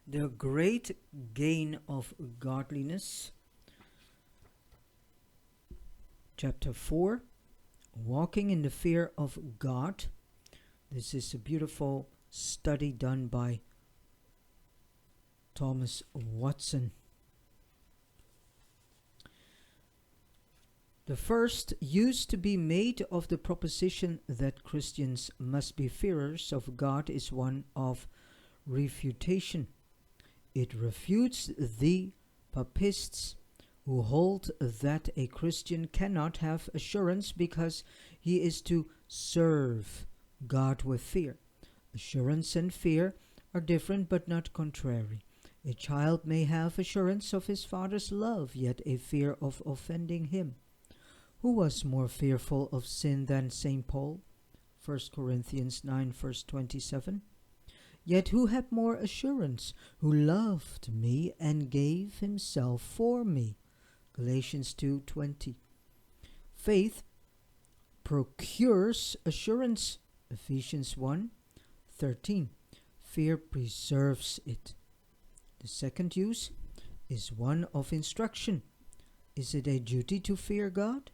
The great gain of godliness. Chapter 4, Walking in the Fear of God. This is a beautiful study done by Thomas Watson. The first use to be made of the proposition that Christians must be fearers of God is one of refutation. It refutes the papists who hold that a Christian cannot have assurance because he is to serve God with fear. Assurance and fear are different but not contrary. A child may have assurance of his father's love, yet a fear of offending him. Who was more fearful of sin than St. Paul? 1 Corinthians 9 verse 27. Yet who had more assurance? Who loved me and gave himself for me? Galatians 2:20. Faith procures assurance. Ephesians 1:13. Fear preserves it. The second use is one of instruction. Is it a duty to fear God?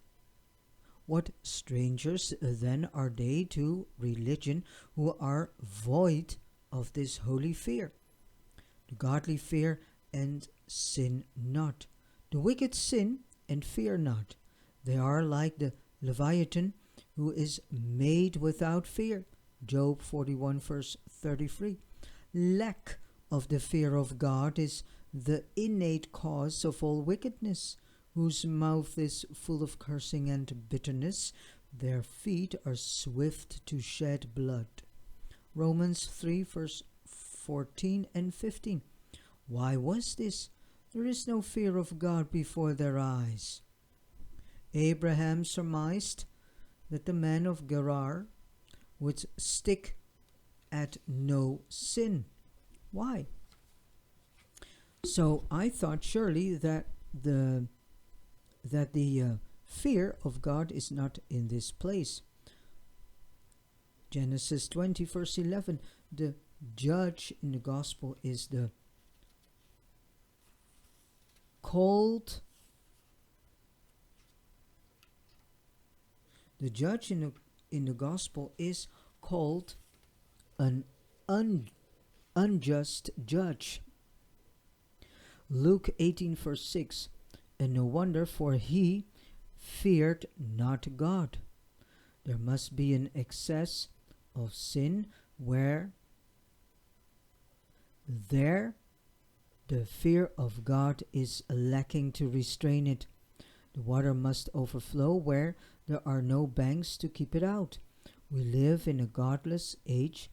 What strangers then are they to religion who are void of this holy fear? The godly fear and sin not. The wicked sin and fear not. They are like the Leviathan who is made without fear. Job 41 verse 33. Lack of the fear of God is the innate cause of all wickedness. Whose mouth is full of cursing and bitterness, their feet are swift to shed blood. Romans 3 verse 14 and 15. Why was this? There is no fear of God before their eyes. Abraham surmised that the men of Gerar would stick at no sin. Why? So I thought surely that the fear of God is not in this place. Genesis 20 verse 11. The judge in the gospel is the judge in the gospel is called an unjust judge. Luke 18 verse 6. And no wonder, for he feared not God. There must be an excess of sin where there the fear of God is lacking to restrain it. The water must overflow where there are no banks to keep it out. We live in a godless age.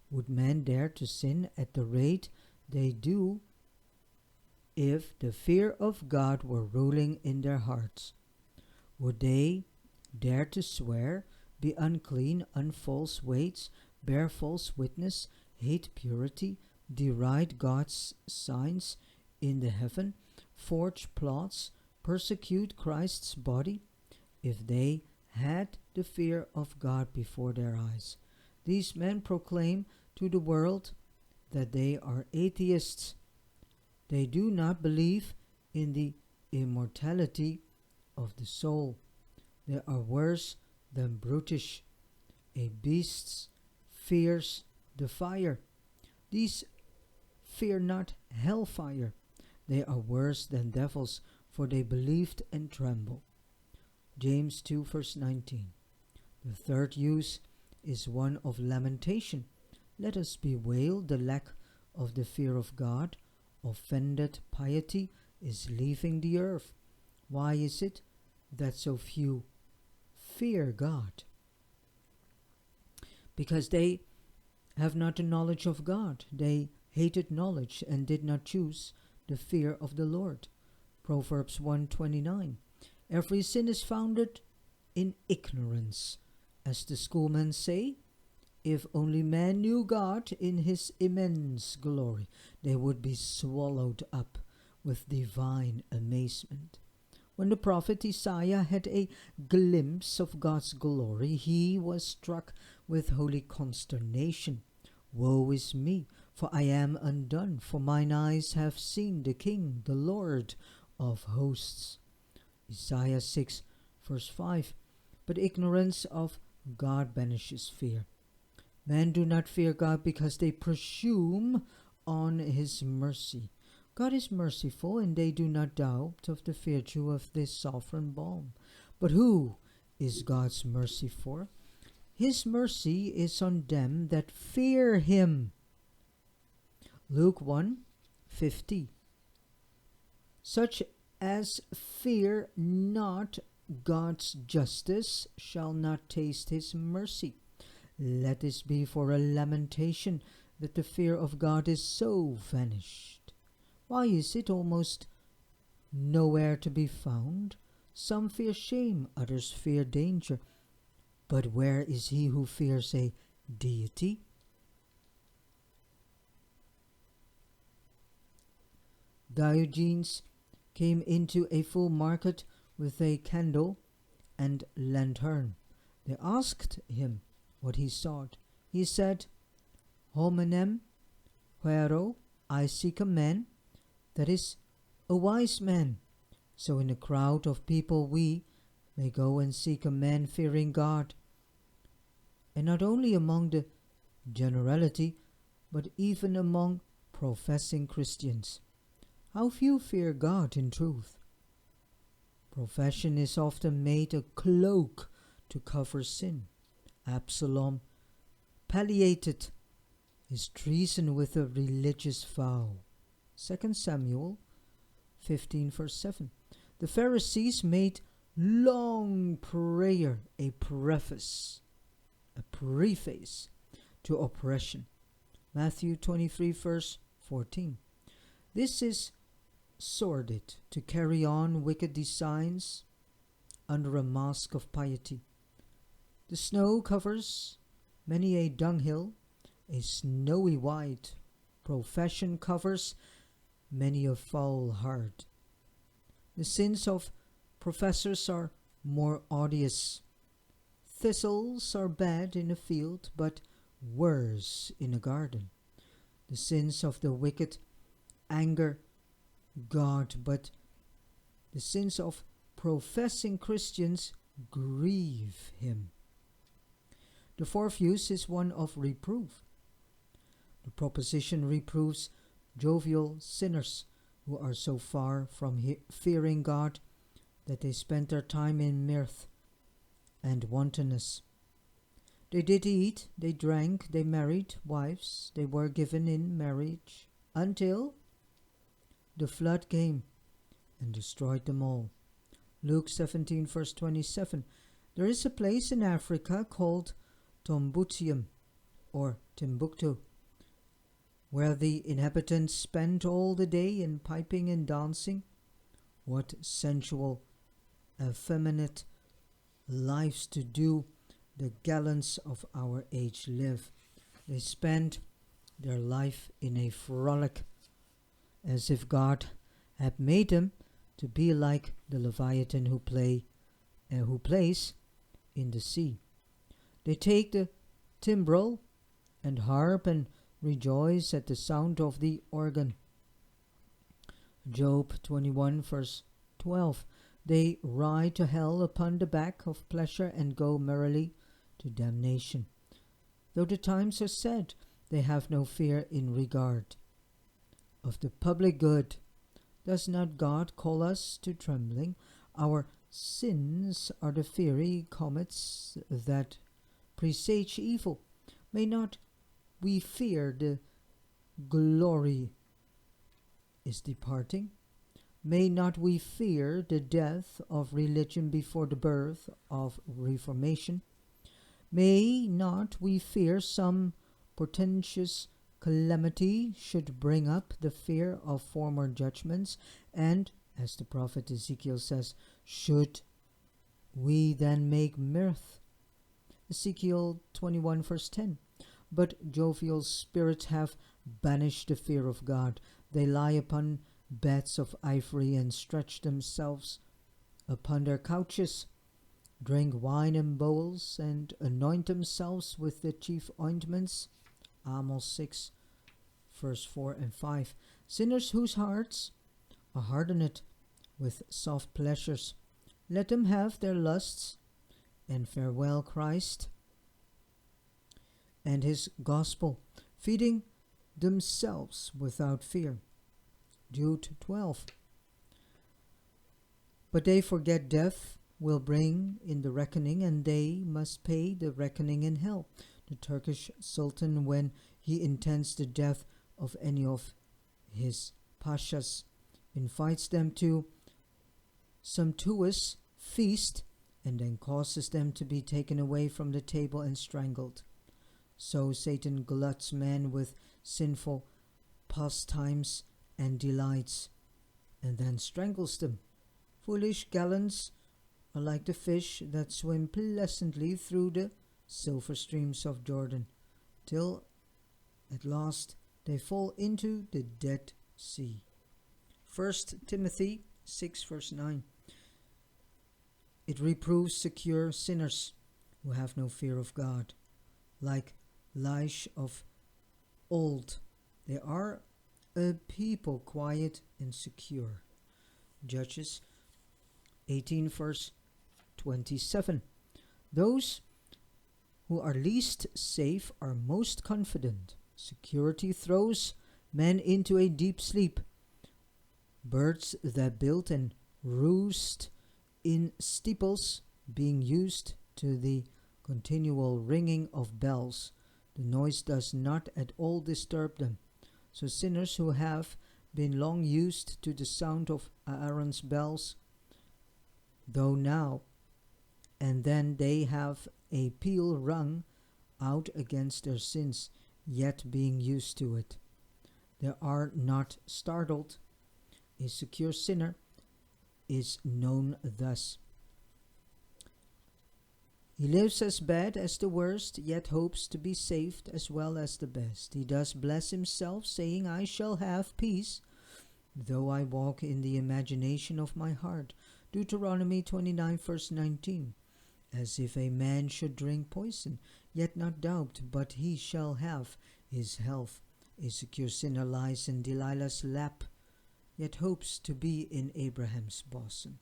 Would men dare to sin at the rate they do if the fear of God were ruling in their hearts? Would they dare to swear, be unclean, unfalse weights, bear false witness, hate purity, deride God's signs in the heaven, forge plots, persecute Christ's body? If they had the fear of God before their eyes. These men proclaim to the world that they are atheists. They do not believe in the immortality of the soul. They are worse than brutish. A beast fears the fire. These fear not hellfire. They are worse than devils, for they believed and tremble. James 2 verse 19. The third use is one of lamentation. Let us bewail the lack of the fear of God. Offended piety is leaving the earth. Why is it that so few fear God? Because they have not the knowledge of God. They hated knowledge and did not choose the fear of the Lord. Proverbs 1:29. Every sin is founded in ignorance. As the schoolmen say, if only men knew God in his immense glory, they would be swallowed up with divine amazement. When the prophet Isaiah had a glimpse of God's glory, he was struck with holy consternation. Woe is me, For I am undone, for mine eyes have seen the King, the Lord of hosts. Isaiah 6, verse 5. But ignorance of God banishes fear. Men do not fear God because they presume on his mercy. God is merciful, and they do not doubt of the virtue of this sovereign balm. But who is God's mercy for? His mercy is on them that fear him. Luke 1:50. Such as fear not God's justice shall not taste his mercy. Let this be for a lamentation that the fear of God is so vanished. Why is it almost nowhere to be found? Some fear shame, others fear danger. But where is he who fears a deity? Diogenes came into a full market with a candle and lantern. They asked him what he sought. He said, Hominem vero, I seek a man, that is, a wise man. So in a crowd of people we may go and seek a man fearing God. And not only among the generality, but even among professing Christians. How few fear God in truth. Profession is often made a cloak to cover sin. Absalom palliated his treason with a religious vow. 2 Samuel 15 verse 7. The Pharisees made long prayer a preface to oppression. Matthew 23 verse 14. This is sordid, to carry on wicked designs under a mask of piety. The snow covers many a dunghill, a snowy white profession covers many a foul heart. The sins of professors are more odious. Thistles are bad in a field, but worse in a garden. The sins of the wicked anger God, but the sins of professing Christians grieve him. The fourth use is one of reproof. The proposition reproves jovial sinners who are so far from fearing God that they spend their time in mirth and wantonness. They did eat, they drank, they married wives, they were given in marriage, until the flood came and destroyed them all. Luke 17 verse 27. There is a place in Africa called Tombutium, or Timbuktu, where the inhabitants spend all the day in piping and dancing. What sensual, effeminate lives to do the gallants of our age live. They spend their life in a frolic, as if God had made them to be like the Leviathan who plays in the sea. They take the timbrel and harp and rejoice at the sound of the organ. Job 21 verse 12. They ride to hell upon the back of pleasure and go merrily to damnation. Though the times are sad, they have no fear in regard of the public good. Does not God call us to trembling? Our sins are the fiery comets that presage evil. May not we fear the glory is departing? May not we fear the death of religion before the birth of reformation? May not we fear some portentous calamity should bring up the fear of former judgments, and, as the prophet Ezekiel says, should we then make mirth? Ezekiel 21 verse 10. But jovial spirits have banished the fear of God. They lie upon beds of ivory and stretch themselves upon their couches, drink wine in bowls, and anoint themselves with the chief ointments. Amos 6 verse 4 and 5. Sinners whose hearts are hardened with soft pleasures, let them have their lusts, and farewell Christ and his gospel, feeding themselves without fear. Jude 12. But they forget death will bring in the reckoning, and they must pay the reckoning in hell. The Turkish Sultan, when he intends the death of any of his pashas, invites them to sumptuous feast and then causes them to be taken away from the table and strangled. So Satan gluts men with sinful pastimes and delights, and then strangles them. Foolish gallants are like the fish that swim pleasantly through the silver streams of Jordan, till at last they fall into the Dead Sea. 1 Timothy 6 verse 9. It reproves secure sinners who have no fear of God, like Laish of old. They are a people quiet and secure. Judges 18 verse 27. Those who are least safe are most confident. Security throws men into a deep sleep. Birds that build and roost in steeples, being used to the continual ringing of bells, the noise does not at all disturb them. So sinners who have been long used to the sound of Aaron's bells, though now and then they have a peal rung out against their sins, yet being used to it, they are not startled. A secure sinner is known thus. He lives as bad as the worst, yet hopes to be saved as well as the best. He does bless himself, saying, I shall have peace, though I walk in the imagination of my heart. Deuteronomy 29 verse 19. As if a man should drink poison, yet not doubt, but he shall have his health. A secure sinner lies in Delilah's lap, yet hopes to be in Abraham's bosom.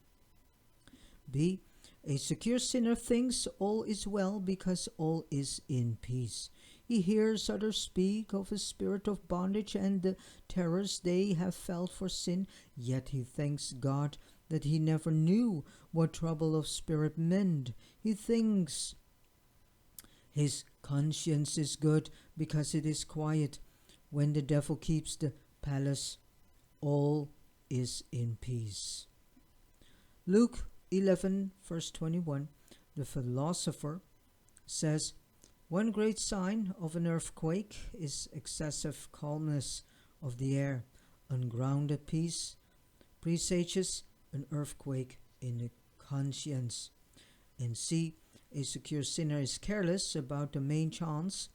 B. A secure sinner thinks all is well because all is in peace. He hears others speak of a spirit of bondage and the terrors they have felt for sin, yet he thanks God that he never knew what trouble of spirit meant. He thinks his conscience is good because it is quiet. When the devil keeps the palace, all is in peace. Luke 11 verse 21, the philosopher says, one great sign of an earthquake is excessive calmness of the air. Ungrounded peace presages an earthquake in the conscience. And C, a secure sinner is careless about the main chance,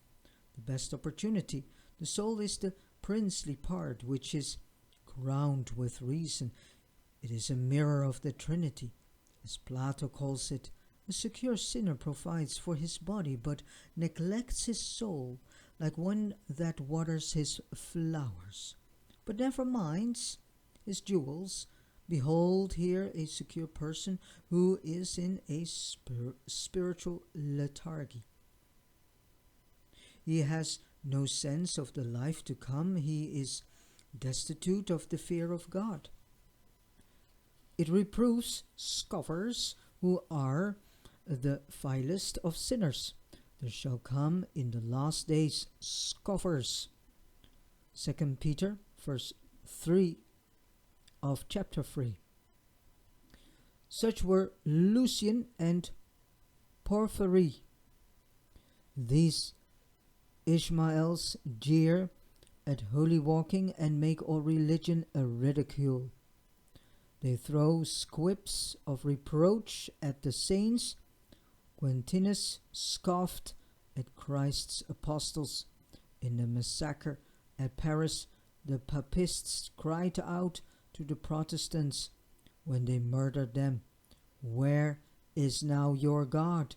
the best opportunity. The soul is the princely part which is crowned with reason. It is a mirror of the Trinity. As Plato calls it, a secure sinner provides for his body, but neglects his soul, like one that waters his flowers, but never minds his jewels. Behold here a secure person who is in a spiritual lethargy. He has no sense of the life to come. He is destitute of the fear of God. It reproves scoffers who are the vilest of sinners. There shall come in the last days scoffers. 2 Peter verse 3 of chapter 3. Such were Lucian and Porphyry. These Ishmaels jeer at holy walking and make all religion a ridicule. They throw squibs of reproach at the saints. Quintinus scoffed at Christ's apostles. In the massacre at Paris, the papists cried out to the Protestants when they murdered them, where is now your God?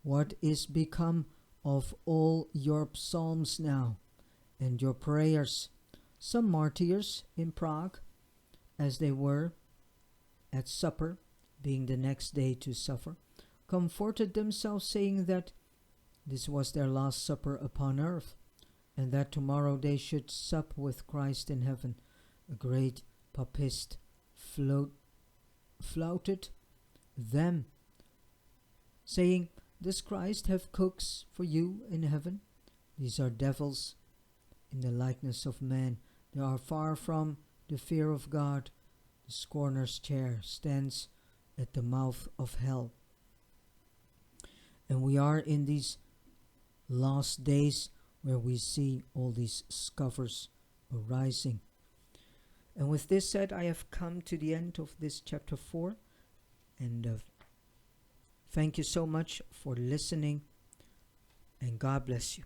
What is become of all your psalms now? and your prayers. Some martyrs in Prague, as they were at supper, being the next day to suffer, comforted themselves, saying that this was their last supper upon earth, and that tomorrow they should sup with Christ in heaven. A great papist flouted them, saying, "Does Christ have cooks for you in heaven? These are devils in the likeness of man. They are far from the fear of God. The scorner's chair stands at the mouth of hell." And we are in these last days where we see all these scoffers arising. And with this said, I have come to the end of this chapter 4. And thank you so much for listening. And God bless you.